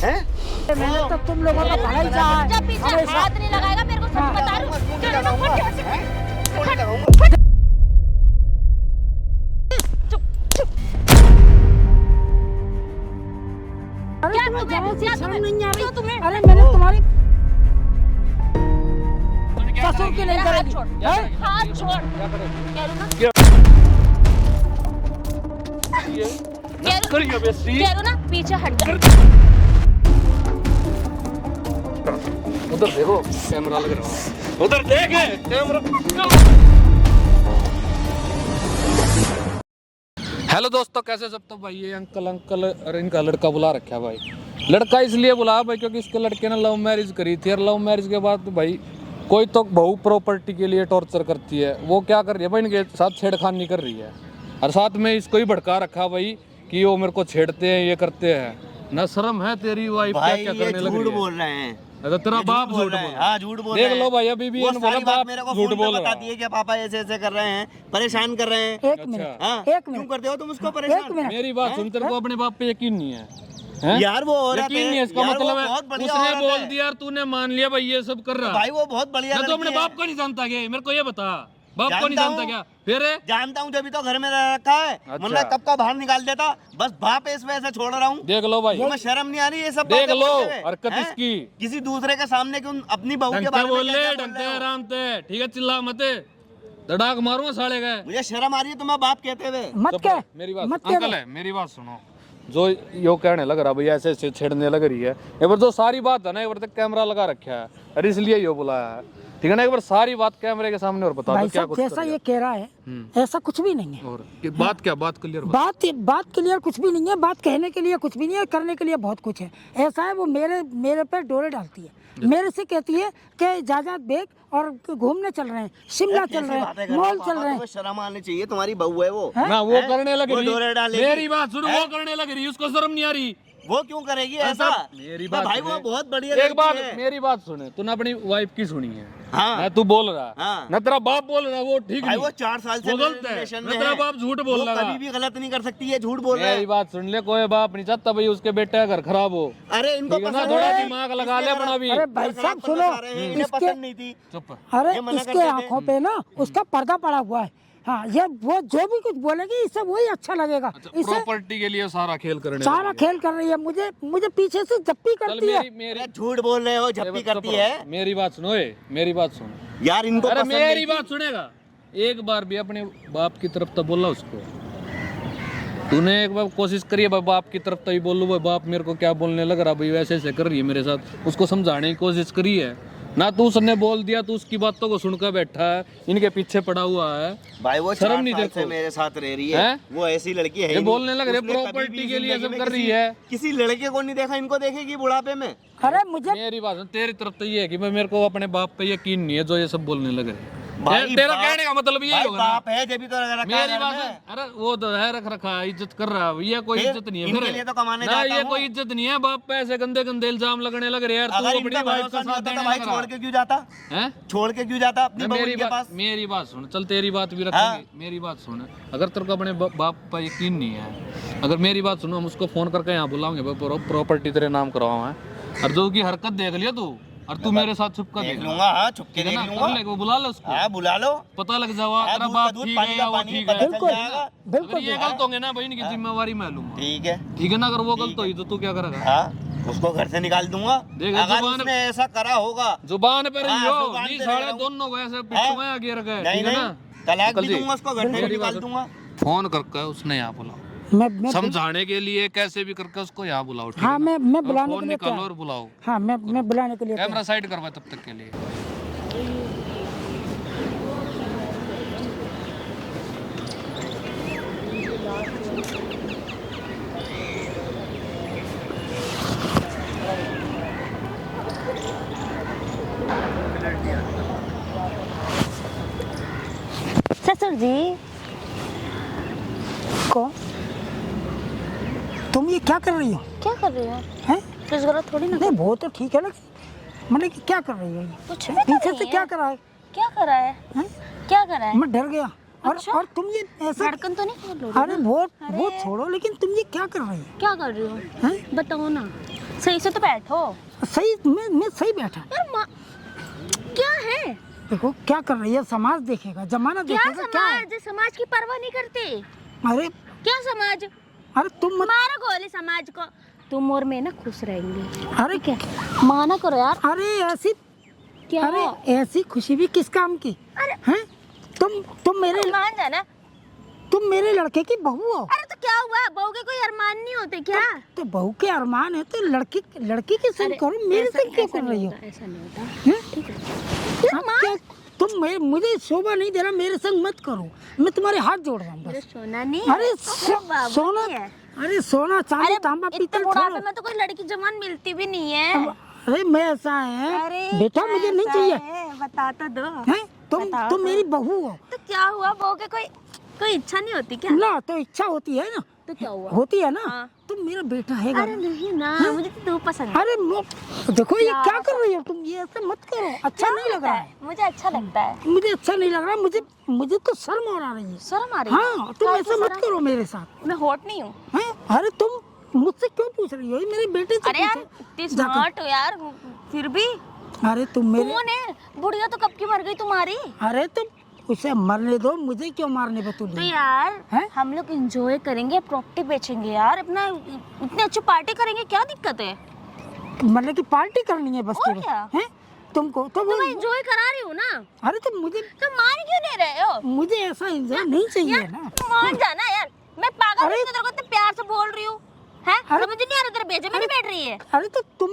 हैं? मैंने तो तुम लोगों का भला ही चाहा है। जब पीछे हाथ नहीं लगाएगा मेरे को सच बता रही हूँ। गोली लगाऊंगा। अरे क्या तुम्हें तुम्हें- जरा सी क्या शर्म तुम्हें- नहीं आ क्यों तुम्हें- रही? अरे मैंने तुम्हारी ससुर की नहीं मेरा हाथ करेगी छोड़, हैं? हाथ छोड़। कह रही हूँ ना, कह रही हूँ ना, पीछे हट जा। उधर देखो कैमरा लग रहा है, उधर देखे कैमरा। हेलो दोस्तों, कैसे सब? तो भाई ये अंकल और इनका लड़का बुला रखा है भाई। लड़का इसलिए बुला भाई क्योंकि इसके लड़के ने लव मैरिज करी थी और लव मैरिज के बाद भाई कोई तो बहू प्रॉपर्टी के लिए टॉर्चर करती है। वो क्या कर रही है भाई, इनके साथ छेड़खानी कर रही है और साथ में इसको ही भड़का रखा भाई कि वो मेरे को छेड़ते हैं, ये करते हैं। ना शर्म है तेरी वाइफ क्या क्या करने लग रही है। बोल रहे हैं। अरे तेरा बाप झूठ बोल रहा है। हाँ, झूठ बोल देख रहे लो हैं। भाई, अभी भी वो इन्होंने बोला सारी बात बाप मेरे को झूठ फोन पे बोल रहा बताती है। है कि पापा ऐसे ऐसे कर रहे हैं, परेशान कर रहे हैं। एक अच्छा। मिनट हाँ, एक क्यों मिनट करते हो तुम उसको एक परेशान? मिनट मेरी बात सुन, तेरे को अपने बाप पे यकीन नहीं है, हैं? यार वो औरत यकीन है, नहीं है इसका यार वो मतलब है बहुत बढ़िया उसने औरत बोल है। दिया और तूने मान लिया भाई ये सब कर रहा है। भाई वो बहुत बढ़िया मैं तो अपने लड़की है। बाप को नहीं जानता क्या? मेरे को ये बता, बाप को नहीं जानता जानता हूँ। क्या? फिर जानता हूँ, जब तो घर में रह रखा है, अच्छा। वरना कब का बाहर निकाल देता। बस बाप इस वजह से छोड़ रहा हूँ। देख लो भाई, तुम्हें शर्म नहीं आ रही ये सब देख बातें लो बोलते हुए? हरकत हैं? इसकी। किसी दूसरे के सामने क्यों अपनी बहू के ढंग बारे से में बोल ले, क्या-क्या बोल ढंग रहे से हो? आराम से, ठीक है? चिल्ला मत, धड़ाक मारूंगा साले गए। मुझे शर्म आ रही है तुम्हें बाप कहते हुए। मत कह मेरी बात मत अंकल कह है, मेरी बात सुनो। जो यो कहने लग रहा भैया ऐसे ऐसे छेड़ने लग रही है, एक बार जो सारी बात है ना, एक बार तक कैमरा लगा रखा है और इसलिए यो बुलाया है, ठीक है ना? एक बार सारी बात कैमरे के सामने और बता दो भाई क्या साहब कुछ जैसा कर ये कह रहा है ऐसा कुछ भी नहीं है। और बात क्या, बात क्लियर बात क्लियर कुछ भी नहीं है। बात कहने के लिए कुछ भी नहीं है, करने के लिए बहुत कुछ है। ऐसा है वो मेरे पे डोरे डालती है, मेरे से कहती है कि इजाजत बेग और घूमने चल रहे हैं, शिमला चल रहे हैं, मॉल चल रहे हैं। शर्म आनी चाहिए, तुम्हारी बहू है वो। ना वो करने लग वो डोरे रही। डालेगी। मेरी बात सुनो, वो करने लग रही, उसको शर्म नहीं आ रही। वो क्यों करेगी ऐसा? मेरी बात भाई सुने। वो बहुत बढ़िया एक लड़की बात है। मेरी बात सुने, तूने अपनी वाइफ की सुनी है हाँ। ना? तू बोल रहा हाँ। ना, तेरा बाप बोल रहा वो ठीक भाई नहीं। वो 4 साल से वो गलत है, रिलेशन ना में तेरा है। बाप झूठ बोल वो रहा कभी भी गलत नहीं कर सकती है, झूठ बोल रहा मेरी है। बात सुन ले, कोई बाप नहीं चाहता भाई उसके बेटे का घर खराब हो। अरे इनको ठीक है ना? पसंद थोड़ा है। दिमाग लगा ले अपना भी। अरे भाई साहब सुनो, इन्हें इसके पसंद नहीं थी। चुप। अरे ये मना इसके करते थे। आंखों पे ना उसका पर्दा पड़ा हुआ है। हाँ, ये वो जो भी कुछ बोलेगी इससे वही अच्छा लगेगा। इसे प्रॉपर्टी के लिए सारा खेल करने सारा लगी है। खेल कर रही है, मुझे पीछे से जप्पी चल करती है। मेरी अरे झूठ बोल रहे हो, झप्पी करती है। मेरी बात सुनो, मेरी बात सुन। यार इनको अरे पसंद मेरी नहीं बात सुनेगा? एक बार भी अपने बाप की तरफ तो बोला उसको? तूने एक बार कोशिश करी है बाप की तरफ तो ही बोलूँ भाई बाप मेरे को क्या बोलने लग रहा भाई, वैसे ऐसे कर रही है मेरे साथ, उसको समझाने की कोशिश करी है ना? तू उसने बोल दिया, तू उसकी बातों को सुनकर बैठा है, इनके पीछे पड़ा हुआ है। भाई वो शर्म 4 नहीं साल देखो। से मेरे साथ रह रही है, हैं? वो ऐसी लड़की है ये ही नहीं। बोलने लग रहे उसने कभी प्रॉपर्टी भी के लिए जिंदगी सब में कर रही किसी- है। किसी लड़के को नहीं देखा, इनको देखेगी बुढ़ापे में। अरे मुझे मेरी बात सुन, तेरी तरफ तो ये है कि मैं मेरे को अपने बाप पे यकीन नहीं है जो ये सब बोलने लग रहे। भाई तेरा बाप- कहने का मतलब यही भाई होगा ना? बाप है जब भी तो रखा है मेरी घर बात में। है, अरे वो तो है रख रखा है, इज्जत कर रहा है, ये कोई फिर इज्जत नहीं है। इनके फिर लिए तो कमाने ना, जाता ये हूँ। कोई इज्जत नहीं है। बाप पे ऐसे गंदे गंदे इल्जाम लगने लग रहे हैं यार। अगर तू इन अपनी पे वाइफ भरोसा का नहीं साथ होता देने तो भाई लग छोड़ रहा के क्यों जाता? है? छोड़ के क्यों जाता अपनी बहू के पास? मेरी बात सुन, चल तेरी बात भी हाँ। रखेंगे। मेरी बात सुन, अगर तेरे को अपने बाप पर यकीन नहीं है, अगर मेरी बात सुनो, हम उसको फोन करके यहाँ बुलाओगे, प्रॉपर्टी तेरे नाम करवाओ है, और जो की हरकत देख लिया तू, और तू मेरे साथ छुप कर देख लूंगा, हाँ छुप के ठीक है देख ना? लूंगा। कर ले, वो बुला ले उसको, हाँ बुला लो, पता लग जावा हाँ, तेरा दूध बाप का दूध, ठीक पानी है का या वो पानी, ठीक पता है। चल बिल्कुल जाएगा। बिल्कुल अगर ये गलत होंगे ना भाई, इनकी जिम्मेवारी मैं लूंगा। ठीक है, ठीक है ना? अगर वो गलत हुई तो तू क्या करेगा? हाँ उसको घर से निकाल दूंगा। देख, अगर जुबान- उसने ऐसा करा होगा, जुबान पे रही हाँ, हो, जुबान नहीं पे साढ़े रह रहा हूँ। दोनों को ऐसे पिटवाया गिर गए, नहीं ठीक है नहीं ना? तलाक अंकल भी जी, दूंगा उसको, घर से भी मेरी निकाल बात- दूंगा। फोन करके उसने यहाँ बुलाओ, मैं समझाने के लिए कैसे भी करके उसको यहाँ बुलाओ, ठीक हाँ, है ना? मैं और बुलाने फोन के लिए निकालो तैयार। और बुलाओ। हाँ मैं बुलाने के लिए कैमरा साइड करवा तब तक के लिए। ससुर जी को तुम ये क्या कर रही हो? क्या कर रही हो? हैं? कुछ गलत थोड़ी ना। नहीं वो तो ठीक है, लेकिन मतलब कि क्या कर रही हो ये? कुछ भी तो पीछे नहीं से है। क्या करा है? क्या करा है? हैं? क्या करा है? मैं डर गया। अच्छा? और तुम ये ऐसा, धड़कन तो नहीं खोल रही अरे ना? वो अरे। छोड़ो, लेकिन तुम ये क्या कर रही हो? क्या कर रही हो? हैं? बताओ ना। सही से तो बैठो। सही मैं सही बैठा। यार क्या है? देखो क्या कर रही है, समाज देखेगा, जमाना क्या देखेगा। क्या है? समाज? समाज की परवाह नहीं करते। अरे क्या समाज? अरे तुम मत, मारो गोली समाज को। तुम और मैं ना खुश रहेंगे। अरे क्या, माना करो यार। अरे ऐसी, क्या? अरे ऐसी खुशी भी किस काम की? अरे हैं? तुम मान जाना। मेरे लड़के की बहू हो। अरे तो क्या हुआ? बहू के कोई अरमान नहीं होते क्या? तो बहू के अरमान है तो लड़की की संग करो, मेरे संग क्यों कर रही हो? ऐसा नहीं होता। हैं? ठीक है। हाँ, क्या तुम मुझे शोभा नहीं दे रहा, मेरे संग मत करो, मैं तुम्हारे हाथ जोड़ रहा हूँ अरे बस। सोना नहीं। अरे सोना, अरे सोना चांदी तांबा इतने पीतल बुढ़ापे छोड़ो। में तो कोई लड़की जवान मिलती भी नहीं है। अरे मैं ऐसा है अरे बेटा, मुझे नहीं चाहिए। बता तो दो। हैं? तुम मेरी बहू हो तो क्या हुआ? बहू के कोई इच्छा नहीं होती क्या? ना, तो इच्छा होती है ना, तो क्या हुआ? होती है ना। हाँ। तुम मेरा बेटा है अरे नहीं ना, मुझे तो तू पसंद है। अरे देखो ये क्या कर रही हो तुम, ये ऐसे मत करो, अच्छा नहीं लग रहा है। मुझे अच्छा लगता है। मुझे अच्छा नहीं लग रहा, मुझे तो शर्म आ रही है। शर्म आ रही है? हाँ, तुम काहे ऐसा की मत शर्म? करो मेरे साथ। मैं हॉट नहीं हूँ। हैं? अरे तुम मुझसे क्यों पूछ रही हो? ये मेरे बेटे से अरे यार पूछो। इतनी स्मार्ट हो यार, फिर भी। अरे तुम मेरे, कौन है? बुढ़िया तो कब की मर गई तुम्हारी। अरे तुम उसे मरने दो, मुझे क्यों मारने तो बतूली? यार हैं? हम लोग एंजॉय करेंगे, प्रॉपर्टी बेचेंगे यार, अपना इतनी अच्छी पार्टी करेंगे, क्या दिक्कत है? मतलब कि पार्टी करनी है बस और केवल, क्या? हैं? तुमको तो तो मैं एंजॉय करा रही हूँ ना। अरे तो मुझे मान क्यों नहीं रहे हो? मुझे ऐसा एंजॉय नहीं चाहिए यार ना। मान जाना यार, मैं पागल अरे- हूँ, तेरे को इतने प्यार से बोल रही हूँ। हैं? अरे- समझ नहीं आ रहा, तेरे बेचे में नहीं बैठ रही है। अरे तो तुम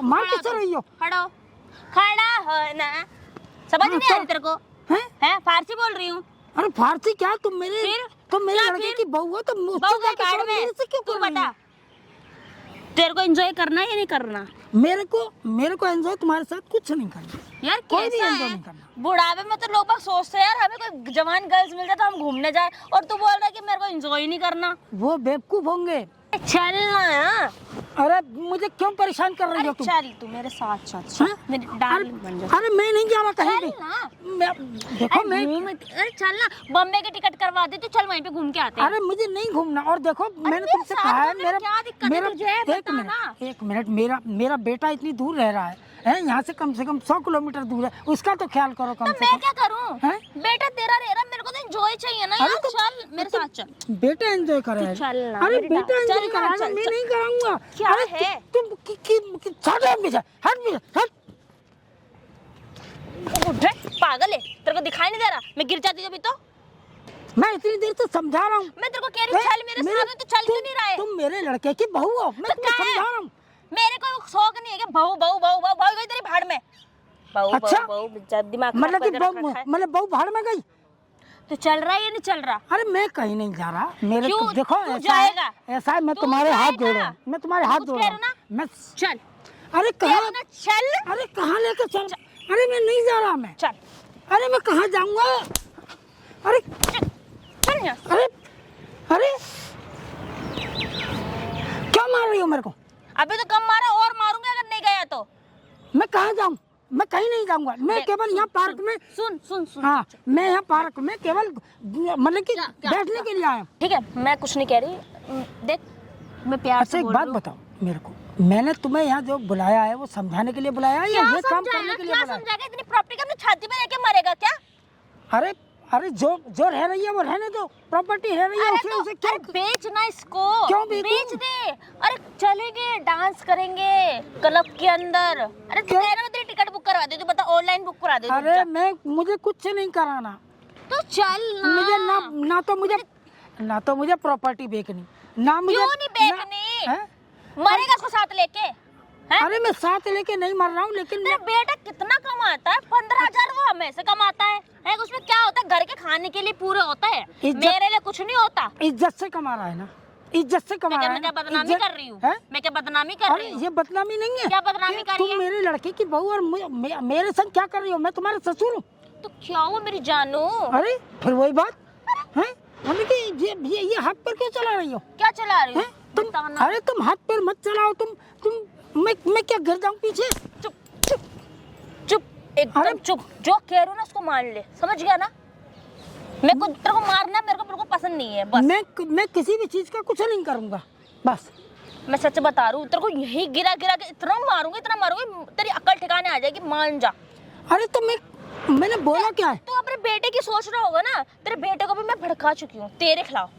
मार खड़ा कैसे हो, रही हो? खड़ा हो ना। समझ नहीं आ रही तेरे को? हैं? हैं? फारसी बोल रही हूँ। अरे फारसी क्या, तुम मेरे फिर? लड़के फिर? की बहू हो तो मुझसे बहू के जाके बाड़ करो, में मेरे से क्यों तू कर रही बता, हो? तेरे को एंजॉय करना है या नहीं करना? मेरे को एंजॉय तुम्हारे साथ कुछ नहीं करना। यार कोई भी कैसा एंजॉय है? नहीं करना। बुढ़ापे में तो लोग बाग सोचते हैं यार, हमें कोई जवान गर्ल्स मिल जाए तो हम घूमने जाए, और तू बोल रहा है कि मेरे को एंजॉय नहीं करना। वो बेवकूफ होंगे। चलना है। अरे मुझे क्यों परेशान कर रही अरे हो तुम? चल तू मेरे साथ चल, हाँ? मेरी डार्लिंग बन जा। अरे मैं नहीं जा रहा कहीं चल भी। ना। देखो अरे मैं, अरे चल ना, बॉम्बे की टिकट करवा दे, तू चल वहीं पे घूम के आते हैं। अरे मुझे नहीं घूमना। और देखो मैंने मेरे तुमसे साथ कहा है, घूमने में क्या दिक्कत है तुझे? बता ना। एक मिनट, मेरा बेटा इतनी दूर रह रहा है, यहाँ से कम 100 किलोमीटर दूर है, उसका तो ख्याल करो कम तो से मैं कम। क्या करूं? हैं? बेटा तेरा रह रहा, मेरे को तो एंजॉय चाहिए ना अरे यार। तो- चल मेरे साथ चल। बेटा एंजॉय करे। तू चल ना, अरे मेरी बेटा डाल- एंजॉय चल ना, कराएगा, चल, मैं चल। नहीं कराऊंगा। क्या अरे है? तुम हट में जा, हट। उठ, पागल है, तेरे को दिखाई नहीं दे रहा? मैं गिर जाती अभी तो। मैं इतनी देर से समझा रहा हूँ। मैं तेरे को कह रही हूँ चल मेरे साथ, तो चल क्यों नहीं रहा है? तुम मेरे लड़के की बहू हो, मैं तो तुम्हें क्या है? समझा रहा हूँ। मेरे को शौक नहीं है कि बहू बहू बहू बहू बहू गई तेरी भाड़ में। बहू अच्छा? बहू बहू जब दिमाग खराब मतलब कि करके रखा है। मतलब बहू भाड़ में गई? तो चल रहा है या नहीं चल रहा? अरे मैं कहीं नहीं जा रहा, मेरे क्यों? को देखो तू ऐसा है, जाएगा? ऐसा है, मैं तू तुम्हारे हाथ जाएगा? जोड़ रहा हूँ, मैं तुम्हारे हाथ कुछ जोड़ कह रहा रहा हूँ। मैं चल अरे कहाँ, तेरा ना चल अरे कहाँ लेकर चल? अरे मैं नहीं जा रहा मैं। चल अरे मैं कहाँ जाऊंगा? अरे चल यहाँ। अरे अरे क्या मार रही हो मेरे को? अभी तो कम मारा, और मारूंगा अगर नहीं गया तो। मैं कहाँ जाऊँ? मैं कहीं नहीं जाऊंगा, मैं केवल यहाँ पार्क में। सुन हाँ, मैं यहाँ पार्क में केवल मतलब कि बैठने के लिए आया हूँ। ठीक है, मैं कुछ नहीं कह रही। देख मैं प्यार अच्छा से एक बोल बात रही हूँ। बताओ मेरे को, मैंने तुम्हें यहाँ जो बुलाया है वो समझाने के लिए बुलाया है या क्या ये काम करने समझाएगा? के लिए क्या बुलाया? समझाएगा? इतनी प्रॉपर्टी का अपनी छाती पे लेके मरेगा क्या? अरे अरे जो रह रही है वो रहने दो, प्रॉपर्टी रह रही है अरे उसे तो उसे क्यों? अरे बेच ना इसको। क्यों बेचूं? बेच दे। अरे चलेंगे, डांस करेंगे क्लब के अंदर। अरे तू क्यों? कह रहा मैं तेरी टिकट बुक करवा दे, तू बता ऑनलाइन बुक करा दे। तू अरे जा। मुझे कुछ नहीं कराना। तो चल ना। मुझे ना तो मुझे प्रॉपर्टी बेचनी, ना मुझे क्यों नहीं बेचनी? हैं? मरेगा को साथ लेके? हैं? अरे मैं साथ लेके नहीं मर रहा हूँ, लेकिन तेरा बेटा कितना कमाता है? 15,000 वो हमें से कमाता है। उसमें क्या होता है? घर के खाने के लिए पूरे होता है, मेरे लिए कुछ नहीं होता। इज्जत से कमा रहा है ना, इज्जत से कमा रहा है मैं क्या ना। बदनामी कर रही हूँ? हैं? मैं क्या बदनामी कर अरे रही हूँ? ये बदनामी नहीं है। क्या बदनामी कर रही तुम है? मेरे लड़के की बहू और मेरे संग क्या कर रही हो? मैं तुम्हारे ससुर हूँ। तो क्या हुआ मेरी जानू? अरे फिर वही बात है, मतलब कि ये हाथ पैर क्यों चला रही हो? क्या चला रही हो? हैं? तुम बताना। अरे तुम हाथ पैर मत चलाओ, तुम मैं क्या गिर जाऊं पीछे? चुप चुप चुप, एकदम चुप। जो कह रही हूँ ना उसको मान ले, समझ गया ना? मेरे को तेरे को मारना मेरे को बिल्कुल पसंद नहीं है। बस मैं किसी भी चीज का कुछ नहीं करूंगा, बस मैं सच बता रही हूँ, तेरे को यही गिरा गिरा के इतना मारूंगी तेरी अक्ल ठिकाने आ जाएगी, मान जा। अरे तो मैंने बोला क्या है? तू अपने बेटे की सोच रहा होगा ना, तेरे बेटे को भी मैं भड़का चुकी हूँ तेरे खिलाफ।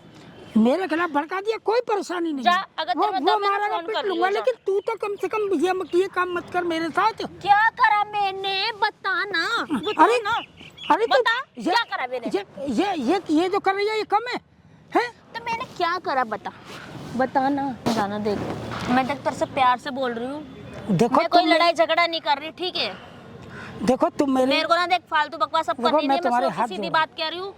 मेरे खिलाफ भड़का दिया, कोई परेशानी नहीं जा, है। अगर वो तेरे में दम है तो मारेगा फोन पीट कर लूंगा, लियो, जा। लेकिन तू तो कम से कम ये काम मत कर मेरे साथ। क्या करा मैंने, बता ना। अरे अरे तो बता, क्या करा मैंने? ये जो कर रही है ये कम है, हैं? तो मैंने क्या करा, बता ना। जाना देख, मैं देख तेरे से प्यार से बोल रही हूँ, देखो मैं कोई लड़ाई झगड़ा नहीं कर रही, ठीक है? देखो तुम मेरे को ना देख फालतू बकवास सब देखो, करनी मैं नहीं है, तुम्हारे मैं हाथ सीधी जोड़- बात कह रही हूँ।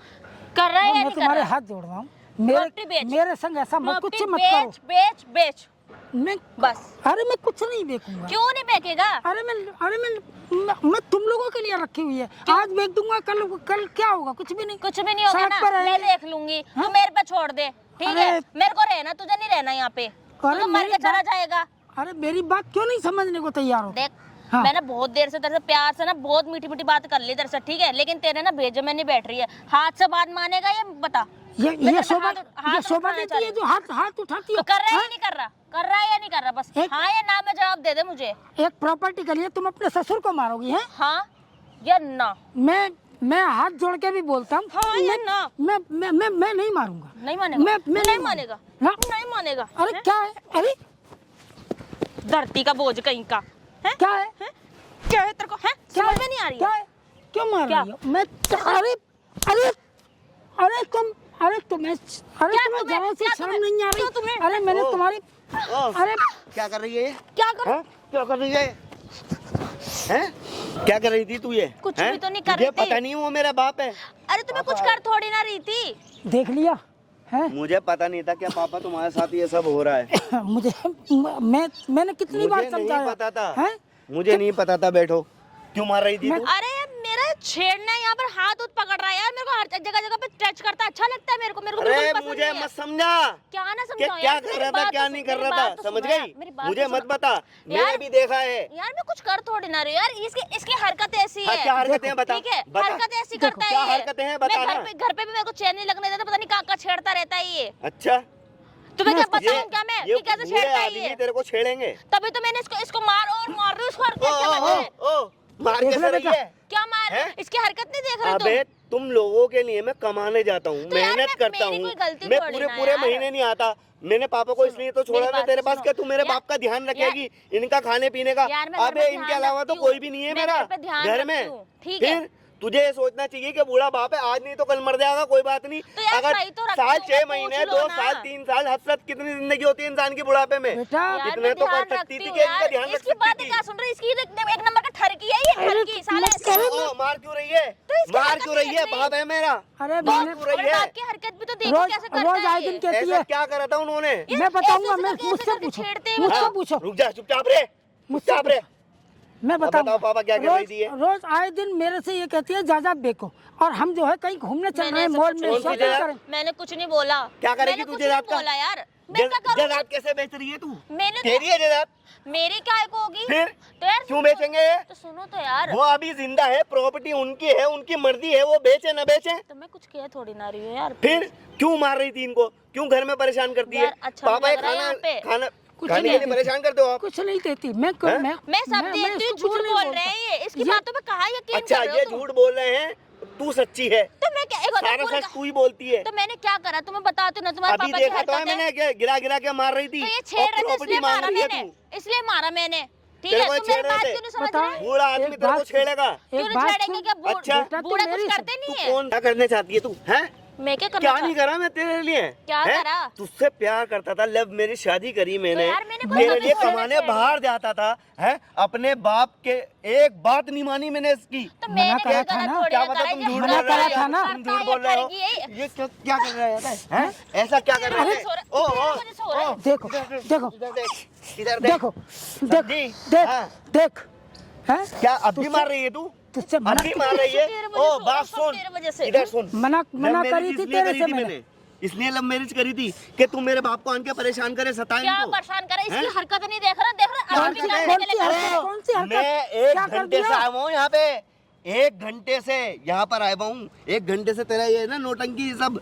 कर रहा है या मैं नहीं कर तुम्हारे रहा? हाथ जोड़ रहा हूँ, प्रॉपर्टी बेच। मेरे संग ऐसा मत कुछ प्रॉपर्टी मत करो। बेच मैं बस। अरे मैं कुछ नहीं बेचूंगा। क्यों नहीं बेचेगा? अरे मैं तुम लोगों के लिए रखी हुई है, आज बेच दूंगा, कल क्या होगा? कुछ भी नहीं। कुछ भी नहीं होगा सड़क ना, पर मैं आएंगे। देख लूंगी, तू मेरे पे छोड़ दे, ठीक है? अरे- मेरे को रहना, तुझे नहीं रहना यहाँ पे, तू अरे तो मर मेरी के चला बात- जाएगा। अरे मेरी बात क्यों नहीं समझने को तैयार हो? देख, हाँ। मैंने बहुत देर से तेरे से प्यार से ना बहुत मीठी मीठी बात कर ली तेरे से, ठीक है? लेकिन तेरे ना भेजे में नहीं बैठ रही है। हाथ से बात मानेगा ये बता? ये तेरे पे शोभा हाथ शोभा उठाना देती है जो हाथ उठाती है। तो कर रहा है हाँ? या नहीं कर रहा? कर रहा है या नहीं कर रहा? बस एक- हाँ या ना में जवाब दे दे मुझे। एक प्रॉपर्टी के लिए तुम अपने ससुर को मारोगी, हैं? हाँ या ना? मैं हाथ जोड़ के भी बोलता हूँ, हाँ या ना? मैं नहीं मारूंगा। नहीं मानेगा? मैं नहीं नहीं मानेगा? हाँ? नहीं मानेगा? अरे हैं? क्या है? अरे धरती का बोझ कहीं का है? क्या है? हैं? क्या है तेरे को? हैं? क्या समझ है? में नहीं आ रही क्या है? है? क्यों मार क्या? रही हो? मैं अरे अरे अरे तुम अरे तुम्हें जरा सी शर्म नहीं आ क्यों तुम्हें? रही? अरे मैंने ओ, तुम्हारी ओ, अरे क्या कर रही है ये? क्या कर? हैं? क्या कर रही है? हैं? क्या कर रही थी तू ये? कुछ हैं? भी तो नहीं कर तुझे रही थी। पता नहीं वो मेरा बाप है। अरे तुम्हें कुछ कर थोड़ी ना रही थी। देख लिया है? मुझे पता नहीं था कि पापा तुम्हारे साथ ये सब हो रहा है। मैंने कितनी बार मुझे नहीं समझाया पता था। हैं? मुझे नहीं पता था। बैठो, क्यों मार रही थी तू? अरे मेरा छेड़ना है, यहाँ पर हाथ उठ पकड़ रहा है यार, मेरे को हर जगह जगह पे टच करता है, अच्छा लगता है मेरे को बिल्कुल अरे पसंद मुझे नहीं है। मत समझा क्या ना कि समझाओ क्या यार, कर मेरी रहा था बात क्या तो नहीं सुनो, कर मेरी रहा था, बात तो समझ सुनो यार, गई? मेरी बात मुझे तो मत सुनो। बता, मैंने यार- भी देखा है। यार मैं कुछ कर थोड़ी ना रही हूँ यार, इसकी हरकत ऐसी हाँ, है। क्या हरकतें हैं बता, ठीक है, बता। हरकत ऐसी देखो, करता है क्या ये। हरकतें हैं बता मैं ना। घर पे भी मेरे को चैन नहीं लगने देता, पता नहीं कहाँ छेड़ता रहता है ये। अच्छा, तुम्हें क्या ये बताऊँ क्या मैं ये कि कैसे बूढ़े छेड़ता है आदमी ये? तेरे को छेड़ेंगे। तभी तो मैंने इसको मार रही हूँ, इसको हरकत ओ क्या ओ करते हैं? ओ मार देख कैसे ले रही है? क्या मार? हैं? इसकी हरकत नहीं देख रहे अबे तुम? तुम लोगों के लिए मैं कमाने जाता हूँ, तो यार मेहनत मैं- करता मेरी हूँ, कोई गलती मैं थोड़ी पूरे ना पूरे यार। महीने नहीं आता। मैंने पापा को इसलिए तो छोड़ा मेरी था बात तेरे तो पास सुनो। कि तू मेरे यार- बाप का ध्यान रखेगी, इनका खाने पीने का। यार मैं घर अबे पे इनके ध्यान अलावा तो रखती हूँ। कोई भी नहीं है मैं मेरा घर पे ध्यान घर रखती में। हूँ, ठीक है? फिर तुझे ये सोचना चाहिए कि बूढ़ा बाप है, आज नहीं तो कल मर जाएगा, कोई बात नहीं। तो यार अगर सही तो रखती साल हूँ, 6 मैं महीने पूछ लो 2 ना। साल 3 साल हसरत कितनी जिंदगी होती है इंसान की बुढ़ापे में? बेटा यार इतने मैं तो कर ध्यान सकती रखती थी हूँ कि इनका यार, ध्यान रख इसकी सकती बातें थी। क्या सुन रही? इसकी एक नंबर का ठरकी है ये, ठरकी साले ऐसे। मार क्यों रही है? तो इसकी मार हरकत क्यों रही नहीं है? देख बाप है मेरा। अरे मार मैंने क्यों रही और है? बाप की हरकत भी तो देखो कैसे करता रोज आए है दिन ये। कहती ऐसा है। क्या करा था उन्होंने? मैं बताऊंगा, ऐसे मैं करके मुझसे करके पूछो, छेड़ते हैं मुझसे हाँ, पूछो, रुक जा, चुपचाप रे, मुझसे चुपचाप रे। मैं बताओ पापा क्या कर रही थी ये? रोज आए दिन मेरे से ये कहती है जा बेको, और हम जो है कहीं घूमने चल रहे हैं, मैंने मॉल ऐसा में कुछ शॉपिंग नहीं बोला। करें। मैंने कुछ नहीं बोला। क्या करेगी मैंने तू कुछ जायदाद नहीं का? बोला यार, मैं क्या करूँ? जायदाद कैसे बेच रही है तू? मैंने तो- तेरी है जायदाद, मेरी क्या को होगी? फिर तो यार क्यों सुनो- बेचेंगे ये? तो सुनो तो यार, वो अभी जिंदा है, प्रॉपर्टी उनकी है, उनकी मर्जी है, वो बेचे न बेचे। तो मैं कुछ कह थोड़ी ना रही हूँ यार। फिर क्यों मार रही थी इनको? क्यों घर में परेशान करती है? यार, अच्छा पापा ये लग रहा है यहाँ पे। खाना कुछ खाने नहीं के लिए देती। परेशान करते हो आप? कुछ नहीं देती मैं हैं? मैं सब देती हूँ, इसको झूठ कुछ नहीं बोल बोलता। रहे हैं ये, इसकी ये- बातों पे कहाँ यकीन अच्छा, कर रहे ये हो तुम? झूठ बोल रहे हैं, तू सच्ची है, तो मैं क्या एक होता सारा पूरा सच तू ही बोलती है। तो मैंने क्या करा तुम्हें बताती हूँ ना, तुम्हारे अभी पापा की देखा तो है हरकत है। मैंने, क्या गिरा गिरा के मार रही थी तो ये और छेड़ रहे थे प्रॉपर्टी इसलिए मांग मारा रही है मैंने, तू। इसलिए मारा मैंने, ठीक तेरे है? को तुम मेरी छेड़ बात रहे क्यों नहीं थे? समझ बताओ। रहे? बूढ़ा आदमी एक तेरे को बात- छेड़ेगा? क्यों एक नहीं बात छेड़ेंगे? सुन, क्या अच्छा। बेटा, तू बूढ़े मेरी कुछ सुन। करते तू नहीं है? कौन क्या करने चाहती है तू? हैं? मैं क्या करना क्या चाहती- नहीं करा मैं तेरे लिए? क्या हैं? करा? तुझसे प्यार करता था, लव मेरी शादी करी मैंने, यार मैंने कोई मेरे गलती लिए थोड़ी ना कमाने छेड़ी। बाहर जाता था, है? अपने बाप के एक बात नहीं मानी मैंने इसकी। तो मैंने मना करा कोई था गलत ना? थोड़ी क्या ना पता करा, तुम ये झूठ मना बोल रहे करा था ना? हो, तुम झूठ बोल रहे हो। ये क्या कर रहा है? हैं? ऐसा क्या कर रहा है? ओ ओ ओ देखो देखो इधर देख, इधर देख। देखो समझी? देख हाँ। देख हैं? क्या अब भी मार रही है तू? तुझसे मना अब भी मार रही है? तेरे वजह ओ से, बात सब सुन, तेरे वजह से। इधर सुन। मना लव करी मैरिज थी इसलिए तेरे करी से थी मैंने। इसलिए लव मैरिज करी थी कि तू मेरे बाप को आन के परेशान करे, सताए क्या इनको। परेशान करे? इसकी हैं? हरकत नहीं देख रहा? कौन अभी सी भी जानने कौन के सी लिए कर रहे हरकत? हो। कौन सी हरकत? मैं एक क्या कर घंटे से दिया? आया हूँ यहाँ पे, 1 घंटे से यहाँ पर आया हूँ। 1 घंटे से तेरा ये ना नौटंकी सब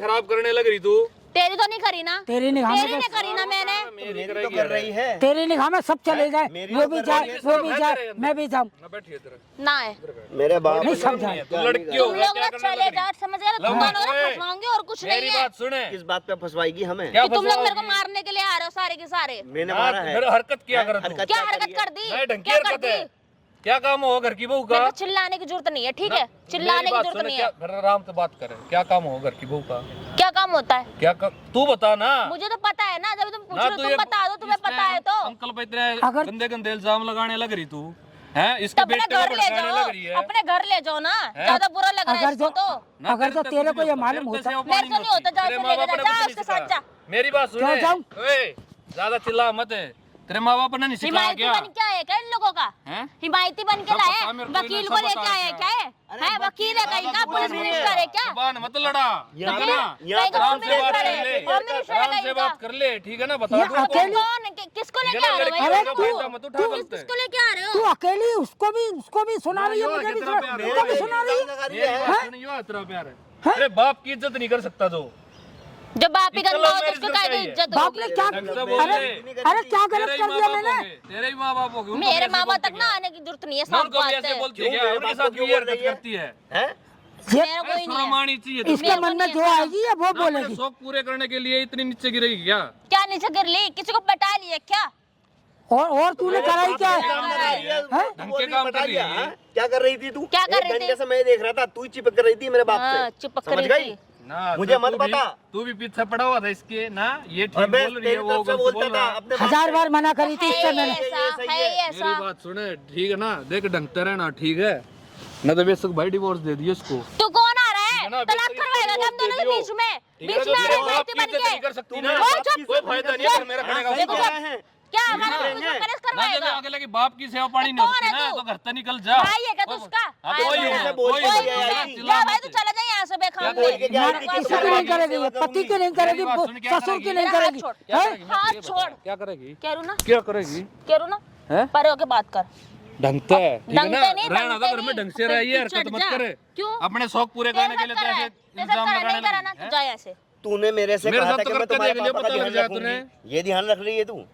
खराब करने लग रही तू तेरी तो नहीं करी ना, तेरी निगाह तेरी में ने करी ना मैंने। मेरी तो कर रही है। तेरी निगाह में सब चले जाए, मेरी वो तो भी कर जाए रही है, वो भी जाए मैं भी जाऊँ। ना बैठिए तेरा ना है मेरे बाप नहीं समझाए। तू लड़की तुम होगा लोग क्या ना करने चले लग जाओ, रही? समझ गए ना, तुम दोनों ना ओए, फंसवाओगे और कुछ नहीं मेरी है बात सुने किस बात पे फंसवाएगी हमें? क्या कि तुम लोग मेरे को फंसवाओगी? मारने के लिए आ रहे हो सारे के सारे। मैंने मारा है। फिर हरकत क्या कर तू? क्या हरकत कर दी, नहीं, ढंग की क्या कर हरकत दी? है। क्या काम हो घर की बहू मेरे का? को चिल्लाने की जरूरत नहीं है, ठीक है? मेरी चिल्लाने की बात जरूरत सुने, नहीं क्या है। फिर आराम से बात करें, क्या काम हो घर की बहू का? क्या काम होता है? तू बता ना। मुझे तो पता है ना, जब तुम पूछ ना रहे हो तू तुम ये बता दो, तुम्हें इस पे पता है तो। अंकल पे इतने अगर- गंदे गंदे इल्जाम लगाने लग रही तू हैं? इसके तो अपने बेटे को घर ले भड़काने जाओ, लग रही है। अपने घर ले जाओ ना, ज्यादा बुरा लग रहा है अगर इसको जो तो। ना अगर तो तेरे तेरे कुछ को ये नहीं मालूम होता, होता तेरे से मेरे को नहीं होता, जा तेरे से माँ लेके बाप ने जा, कुछ नहीं उसके साथ सिखाया। जा। मेरी बात सुने, क्यों जाऊं? ओए, ज्यादा चिल्ला मत है। तेरे माँ बाप ने नहीं सिखाया हिमायती क्या? बन के आए क्या इन लोगों का? हैं? हिमायती बन के सब लाए, बता मेरे को, वकील इन्हें को सब लेके बता आए क्या? क्या है? हैं, वकील है कहीं का, पुलिस मिनिस्टर है क्या? जुबान मत लड़ा यहाँ ठीक है पे- ना? यहाँ पे आराम से मिनिस्टर बात है, कर ले, होम मिनिस्टर है आराम से कहीं बात का। कर ले, ठीक है ना? बता ये दूं कौन? अकेले- कौन किसको ठीक लेके है आ ना? रहे हो लड़की भाई? का तू- फायदा मत उठा गलत है। किसको लेके आ रहे तू हो? अकेली उसको भी सुना रही है, यो, मुझे भी कितना प्यार है। उसको भी सुना रही है। मेरी बात सुन, यो इतना प्यार है। अरे बाप की इज्जत नहीं कर सकता तो जब बाप ही इतना गंदा हो love तो उसको marriage काहे चाहिए। इज्जत बाप होगी? ने क्या ढंग से बोल अरे ले। अरे क्या गलत तेरे ही कर माँ दिया बाप मैंने? होंगे, तेरे ही माँ बाप होंगे, उनको मेरे कैसे माँ बाप बोलते तक ना क्या? आने की जरूरत नहीं है, ना साफ उनको भी बात ऐसे है। बोलती क्यों है, मेरे उनके बाप साथ को भी क्यों ये बोल हरकत रही है? करती है। हैं? मेरे को ही नहीं है। शर्म आनी चाहिए इसके तुझे। मन में जो ऐसा। आएगी ये वो अपने बोलेगी। शौक पूरे करने के लिए इतनी नीचे गिरेगी क्या? क्या नीचे गिर ली? किसी को पटा लिया क्या? और तूने कराई क्या है? काम कर रही है, हैं? तू ढंग के अभी काम बता कर दिया, रही है। हैं? क्या कर रही थी तू? क्या कर एक रही थी? घंटे से मैं देख रहा था, तू ही चिपक कर रही थी मेरे बाप हाँ, से। चिपक समझ रही गई? थी। ना मुझे तो मत तू भी- बता। तू भी पीछे पड़ा हुआ था इसके ना, ये ठीक अबे बोल रही तेरी है, वो तरफ से गलत बोलता बोल था रहा है। अपने बाप 1000 से। बार मना करी थी है इससे ही मैंने। ऐसा, सही है है। ही मेरी ऐसा। बात सुने, ठीक है ना? देख ढंगते रहना, ठीक है ना? तो बेशक भाई डिवोर्स दे दिए उसको। तू कौन आ रहा ठीक है है? ना? तलाक बेशक करवाएगा क्या हम दे दोनों के दियो। बीच में? ठीक बीच है, में तो आ तेरे रहे बाप हिमायती की बन इज्जत के। नहीं कर सकती तू ना। मेरे बोल बाप चुप। की कोई फायदा नहीं है, फिर मेरा खाने का देखो उसका। क्या है? क्या इधर हमारा हैं। उसको कलेश ना जब करवाएगा? आगे लगी बाप की सेवा पानी नहीं कौन होती है ना, तू? तो घर से निकल जा। भाई है क्या तू उसका? हाँ, आया कोई मेरा। है, बोल कोई के है, गया है। चिल्ला जा मत। भाई तू चला जा यहाँ से बेखाम क्या में। करेगी? क्या मारा करेगी? किसी की नहीं करेगी, पति की नहीं करेगी, मेरी बात सुन, क्या ससुर की करेगी? नहीं मेरा करेगी। हाथ छोड़। क्या हैं? करेगी? हाथ ये बता, छोड़। क्या करेगी? कह ना क्या करेगी? कह ना हैं? परे होके बात कर। ढंगते है, ठीक है ना? ढंगते नहीं, रहना तो ढंगते घर में नहीं। ढंग से रहिए, तू हरकत चढ़ मत जा। करे। क्यों? अपने शौक पूरे तेरे करने के लिए साथ तो करा है, ऐसे तेरे साथ इल्जाम करा लगाने नहीं करा ना, लगी, तू हैं? जा यहाँ से। तूने मेरे से मेरे कहा साथ था तो कि मैं करते तुम्हारे देख लिया, पापा का पता ध्यान लग जाए रखूंगी। ये ध्यान रख रही है तू?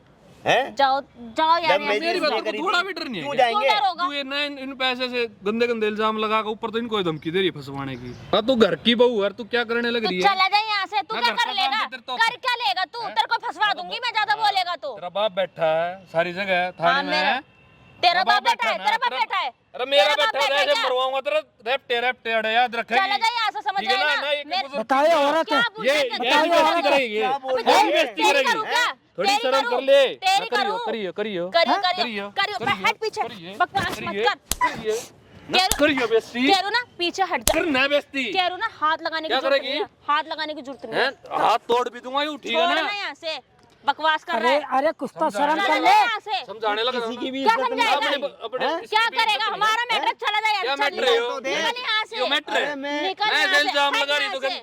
हैं? जाओ जाओ यार जब यहाँ मेरी से। मेरी बात इसलिए को करी थोड़ा थी। भी डर नहीं है क्यों क्या? जाएंगे? क्यों डर होगा? तू ये ना इन पैसे से गंदे गंदे इल्जाम लगा के ऊपर तो इनको ही धमकी दे रही है फंसवाने की। हाँ, तू घर की बहू है, तू क्या करने लग तू रही है? चला जा यहाँ से। तू मैं क्या घर कर का काम लेगा? तो तेरे तो- कर क्या लेगा तू? तेरे को फंसवा दूंगी मैं, ज्यादा बोलेगा तो। तेरा बाप बैठा है सारी जगह थाने में मेरा- है। तेरा बाप बैठा बैठा है, ना, तेरा बाप बैठा है। अरे मेरा तेरा बाप बैठा है, बैठा है ऐसे क्या? मरवाऊंगा तेरा। रेप्टे अड़े याद रखेगी। चला जा यहाँ से, समझ ठीक है गए ना? ना? ना, एक मेरे- बुजुर्ग- बताओ ये औरत है। क्या बुजुर्ग ये है? ये क्या भी बुजुर्ग बेइज्जती है? करेगी, क्या बोल अबे रही ये भी है? बेइज्जती तेरी करेगी। करूँ क्या? थोड़ी तेरी शर्म करूँ? कर ले। तेरी करियो करूँ? करियो करियो करियो करियो करियो करियो, हट पीछे, करिए, बकवास मत करिए, कर। करिए। ना केरू- करियो बेइज्जती। केरू ना पीछे हट जा। करना बेइज्जती। केरू ना हाथ लगाने की क्या जरूरत करेगी? नहीं है। हाथ लगाने की जरूरत नहीं हैं? है। हाथ तोड़ भी दूंगा यूं, ठीक है छोड़ ना? ना यहाँ से, बकवास कर रहा अरे है। अरे कुछ तो शर्म चला कर जा ले। यहाँ से। समझाने लगा किसी की भी क्या इज्जत नहीं समझाएगा? है। अपने क्या करेगा? हमारा मैटर चला जा क्या यहाँ से। मैटर चल है? निकल, निकल यहाँ से। क्यों मैटर है? अरे मैं निकल मैं यहाँ से, इल्जाम हट लगा रही यहाँ तो से।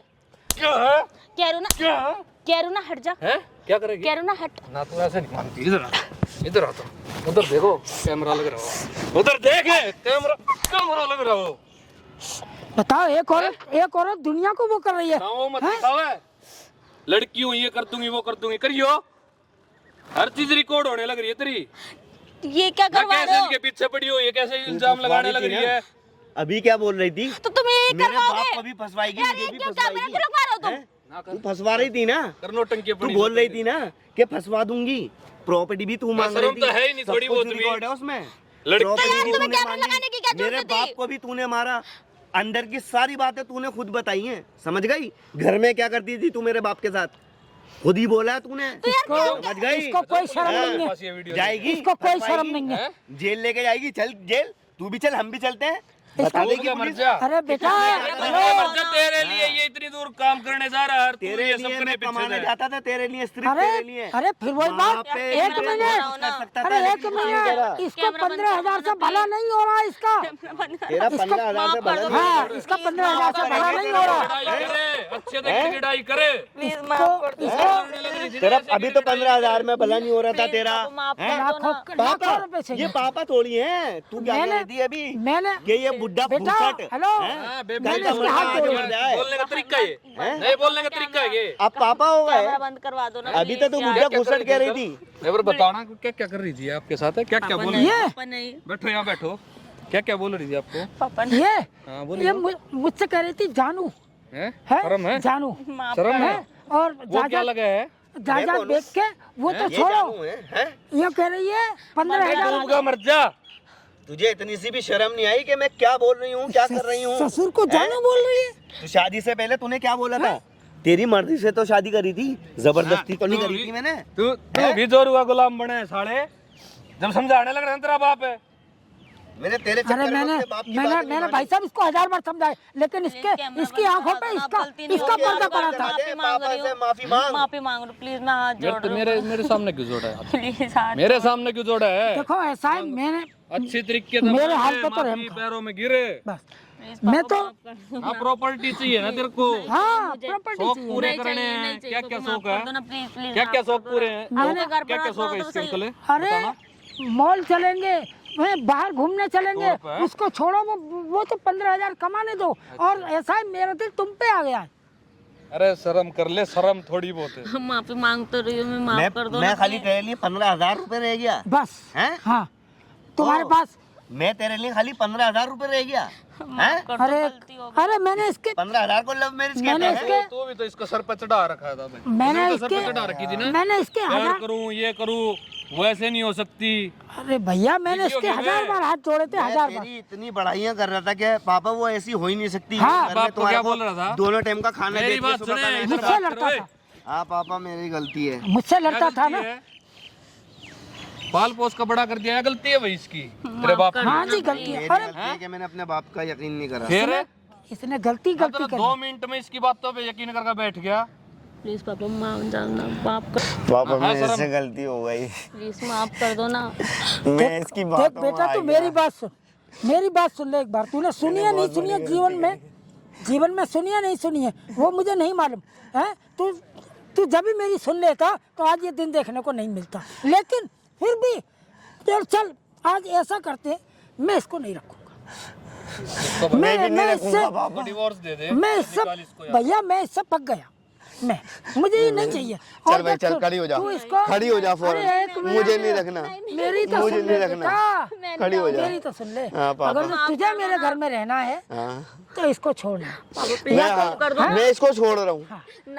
क्या है? केरू ना, क्या है? केरू ना हट जा। हैं? क्या करेगी? केरू ना हट। ना तू ऐसे नहीं मानती। इधर आ तो। उधर देखो कैमरा लग रहा हो। उधर देखे कैमरा लग रहा हो। बताओ एक औरत दुनिया को वो कर रही है। वो मत दिखावे। लड़की हूँ, ये कर दूंगी वो कर दूंगी, करियो। हर चीज रिकॉर्ड होने लग रही है तेरी। ये क्या ना करवा कैसे रहे हो? इनके पीछे पड़ी हो, ये कैसे इल्जाम लगाने लग रही है। अभी क्या बोल रही थी? तो तुम ये मेरे बाप करवाओगे? को भी फंसवाएगी, यार मुझे ये भी क्यों क्या मेरे फंसवाएगी। को लगवा रहे हो तुम? हैं? ना तू फंसवा रही थी ना? करनो टंकी तू बोल रही थी ना कि फंसवा दूंगी। प्रॉपर्टी भी तू मांग रही शर्म थी। तो है ही नहीं, सब थोड़ी कुछ बहुत भी। रिकॉर्ड है उसमें। लड़की- प्रॉपर्टी तो यार भी तुम्हें तूने कैमरा मांगी। लगाने की क्या मेरे जरूरत थी? बाप को भी तूने मारा। अंदर की सारी बातें तूने खुद बताई हैं, समझ गई? घर में क्या करती थी तू मेरे बाप के साथ? खुद ही बोला है तूने। समझ गई? इसको कोई शर्म नहीं है। पास ये वीडियो जाएगी, इसको कोई फंसवाएगी, शर्म नहीं है। जेल लेके जाएगी। चल जेल, तू भी चल, हम भी चलते हैं। बता तू देगी क्या मर पुलिस। जा। अरे बेटा तेरे लिए ये इतनी दूर काम करने जा रहा है, तू तेरे ये लिए सब करने मैं पीछे कमाने से। जाता था, तेरे लिए सिर्फ अरे तेरे लिए। अरे फिर वही वहाँ बात। पे एक मैं मिनट कुछ कर सकता था, अरे एक लेकिन नहीं करा। मिनट इसको कैमरा बंद 15,000 से भला नहीं हो रहा इसका। तेरा 15,000 से भला नहीं हाँ होगा। इसका 15,000 से भला नहीं हो रहा। लड़ाई करे, अच्छे देख के लड़ाई करे। प्लीज माफ कर दो। तेरा अभी तो 15,000 में भला नहीं हो रहा था तेरा। माफ हैं? कर दो ना। लाखों पापा रुपए चाहिए। ये पापा थोड़ी है, तू क्या कह रही थी अभी? मैंने ये बुढ़ा बेटा, फुसट, हेलो, हैं? हाँ, बे- कल मैंने का इसके मुर्गा हाथ आज जोड़े। मर जाए। बोलने का तरीका ये, नहीं बोलने का तरीका है ये। अब पापा हो गए। कैमरा बंद करवा दो ना। अभी तो तू बुढ़ा फुसट कह रही थी। एक बार बताना क्या क्या कर रही थी आपके साथ है, क्या क्या बोल रही थी? ये पापा नहीं, बैठो यहाँ बैठो, क्या क्या बोल रही थी आपको? पापा नहीं। ये हाँ बोलिए। ये मुझसे कह रही थी जानू हैं? है, शर्म है? जानू माफ शर्म कर है? दो। और वो क्या लगा है? जायदाद कौन बेच के वो तो ये छोड़ो, जानू है, हैं? ये कह रही है 15,000। डूब का मर जा। तुझे इतनी सी भी शर्म नहीं आई कि मैं क्या बोल रही हूँ, क्या कर रही हूँ? ससुर को जानू बोल रही है। तो शादी से पहले तूने क्या बोला था? तेरी मर्जी से तो शादी करी थी, जबरदस्ती तो नहीं तू करी भी- थी मैंने। तू भी जोर हुआ गुलाम बने है साले, जब समझाने लग रहा है तेरा बाप है। मैंने तेरे अरे चक्कर में मैंने अपने बाप की मैंने बात नहीं मैंने मानी। भाई साहब इसको 1000 बार समझाए, लेकिन इसके कैमरा इसकी बंद आंखों करा पे दो ना, इसका गलती नहीं इसका होगी, पर्दा आप पड़ा कर था। दो। माफी मांग पापा रही से हूँ। माफी मांग। माफी मांग रहा प्लीज, मैं हाथ जोड़ यार तो रही हूँ। मेरे सामने क्यों जोड़ा है? प्लीज हाथ मेरे सामने क्यों जोड़ा है? देखो ऐसा है, मैंने अच्छी तरीके से मेरे मारे, हाथ पे तो माफी रहम था। पैरों में गिरे। बस प्लीज मैं तो हाँ प्रॉपर्टी चाहिए ना तेरे को, हाँ प्रॉपर्टी शौक चाहिए। पूरे नहीं करने चाहिए, हैं। नहीं चाहिए, क्या क्या पापा, शौक माफ कर दो ना, है? प्लीज प्लीज क्या माफ क्या कर शौक दो पूरे ना। हैं? आपके घर क्या पर क्या शौक है आता इसके तो सही। अंकल? अरे मॉल चलेंगे, वहीं बाहर घूमने चलेंगे, तौर पे? उसको छोड़ो, वो तो 15,000 कमाने दो। और ऐसा है मेरा दिल तुम पे आ गया है। अरे शर्म कर ले, शर्म थोड़ी बहुत है। माफी मांग तो रही हूँ मैं, माफ कर दो मैं ना, खाली please। तेरे लिए 15,000 रुपए रह गया बस हैं? हाँ तुम्हारे ओ, पास। मैं तेरे लिए खाली 15,000 रुपए रह गया हैं? माफ कर दो, अरे गलती हो गई। अरे मैंने इसके 15,000 को लव मैरिज कहते मैंने हैं। इसके तो भी तो इसका सर पे चढ़ा रखा था भाई। मैंने तो सर पे इसके चढ़ा रखी थी ना, मैंने इसके प्यार 1000 करूं ये करूं, वैसे नहीं हो सकती। अरे भैया मैंने वीडियो इसके गेम 1000 है। बार हाथ जोड़े थे, मैं 1000 बार। तेरी इतनी बड़ाइयां कर रहा था कि पापा वो ऐसी हो ही नहीं सकती। हाँ, घर में बाप तो तुम्हारे क्या को बोल रहा था? दोनों टाइम का खाना मेरी देती है, बात सुबह सुने, का इधर नाश्ता। मुझसे बात लड़ता करो। था, हाँ पापा मेरी गलती है। मुझसे क्या लड़ता था गलती ना। है? पाल पोस का बड़ा कर दिया है, गलती है भाई इसकी तेरे बाप की। हाँ जी गलती है। मेरी अरे गलती है कि मैंने अपने बाप का यकीन नहीं करा। फिर इसने गलती मतलब गलती 2 करी। मिनट में इसकी बातों पे यकीन करके बैठ गया। प्लीज पापा माफ जाना, माफ कर, पापा हाँ, मेरे शर्म। से गलती हो गई। प्लीज माफ कर दो ना। मैं इसकी देख बातों में बेटा आ तू गया। मेरी बात सुन, मेरी बात सुन ले एक बार। तूने सुनी है नहीं सुनी है जीवन में सुनी है नहीं सुनी है वो मुझे नहीं मालूम है। तू जब भी मेरी सुन लेता तो आज ये दिन देखने को नहीं मिलता। लेकिन फिर भी चल आज ऐसा करते, मैं इसको नहीं रखूंगा। मैं भी नहीं मैं रखूंगा इससे पापा। डिवोर्स दे दे। मैं इससे निकाल इसको यार। भैया मैं इससे पक गया। मैं मुझे ये नहीं चाहिए। चल और भाई, देख, चल, खड़ी हो जा। तू इसको- खड़ी हो जा फौरन। अरे एक मिनट। मुझे नहीं रखना। मेरी तो मुझे सुन नहीं ले रखना। बेटा, खड़ी हो जा। मेरी तो सुन ले। हाँ, पापा। अगर तुझे मेरे घर में रहना है हाँ। तो इसको छोड़ना। मैं इसको छोड़ रहा हूँ।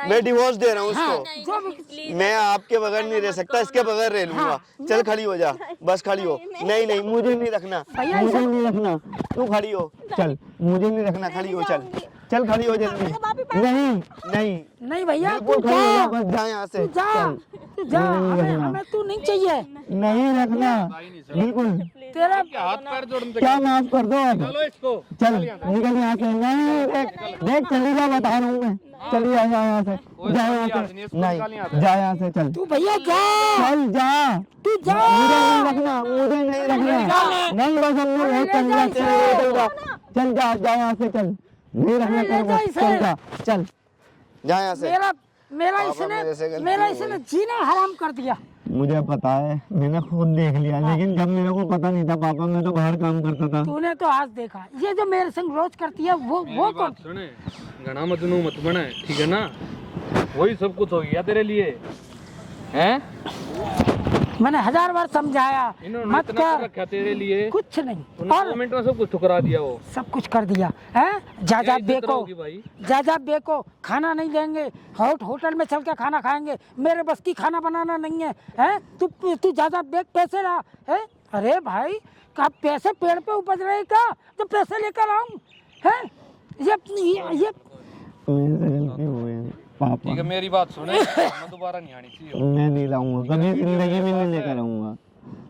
मैं डिवोर्स दे रहा हूँ हाँ, उसको। जो भी मैं आपके बगैर नहीं रह सकता, इसके बगैर रह लूंगा। चल खड़ी हो जा, बस खड़ी हो। नहीं नहीं मुझे नहीं रखना, भैया, मुझे ऐसा- नहीं रखना। तू खड़ी हो, चल मुझे नहीं रखना, खड़ी हो चल। चल खड़ी हो जल्दी। नहीं नहीं नहीं भैया तू बिल्कुल खड़ी हो जा, जा, बस जा यहाँ से। तू जा, चल। तू जा। हमें तू नहीं चाहिए नहीं रखना बिल्कुल। तेरा। हाथ पैर जोड़ने क्या माफ कर दो अब। चलो इसको। चल निकल यहाँ से। नहीं देख चली जा, बता रहा हूँ मैं। चली जा यहाँ से, जा यहाँ से। नहीं जा यहाँ से, चल तू भैया जा, चल जा। तू जा। मुझे नहीं रखना, मुझे नहीं रखना। नहीं बस हमने बहुत चल जा, चल जा, जा यहाँ से, चल नहीं रखना अरे ले तेरे जा को, इसे। चल जा, चल जा यहाँ से। मेरा मेरा पापा, मेरे से गलती मेरा हो इसने जीना हराम कर दिया। मुझे पता है, मैंने खुद देख लिया, लेकिन जब मेरे को पता नहीं था पापा, मैं तो बाहर काम करता था। तूने तो आज देखा, ये जो मेरे संग रोज करती है वो मेरी कौन? बात सुने, घना मजनू मत बने, ठीक है ना? वही सब कुछ हो गया तेरे लिए, हैं? मैंने 1000 बार समझाया इन्होंने मत इतना कर कर, रखा तेरे लिए, कुछ नहीं। उन्होंने और 2 मिनट में सब कुछ ठुकरा दिया वो। सब कुछ कर दिया है। जाजा क्या इज्जत बेको, रहोगी भाई? जाजा बेको खाना नहीं देंगे, होटल में चल के खाना खाएंगे, मेरे बस की खाना बनाना नहीं है। हैं तू जाजा बेक पैसे रहा है। अरे भाई का पैसे पेड़ पे उपज रहे का, तो पैसे लेकर आऊं है। ये गलती हो गई पापा, ठीक है मेरी बात सुने, मैं दोबारा नहीं आनी चाहिए। मैं नहीं लाऊंगा कभी जिंदगी में, नहीं लेकर आऊंगा।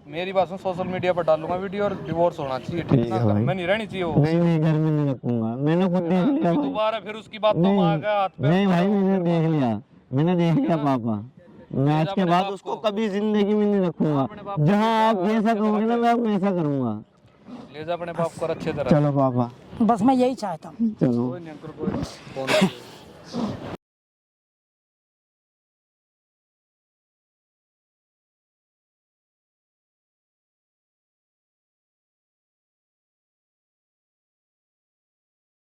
मेरी बात सुन, सोशल मीडिया पर डालूंगा वीडियो और डिवोर्स होना चाहिए, ठीक है ना? ठीक है घर भाई। में नहीं रहनी चाहिए वो। नहीं नहीं घर में नहीं रखूंगा, मैंने खुद देख लिया भाई। दोबारा फिर उसकी बातों में आ गया हाथ पे। नहीं भाई मैंने देख लिया, मैंने देख लिया पापा। मैं आज के बाद उसको कभी जिंदगी में नहीं रखूंगा। जहाँ आप जैसा कहोगे ना मैं वैसा करूंगा। ले जा अपने बाप को अच्छे तरह। चलो पापा, बस मैं यही चाहता हूँ। चलो। कोई नहीं, अंकल, कोई फोन है।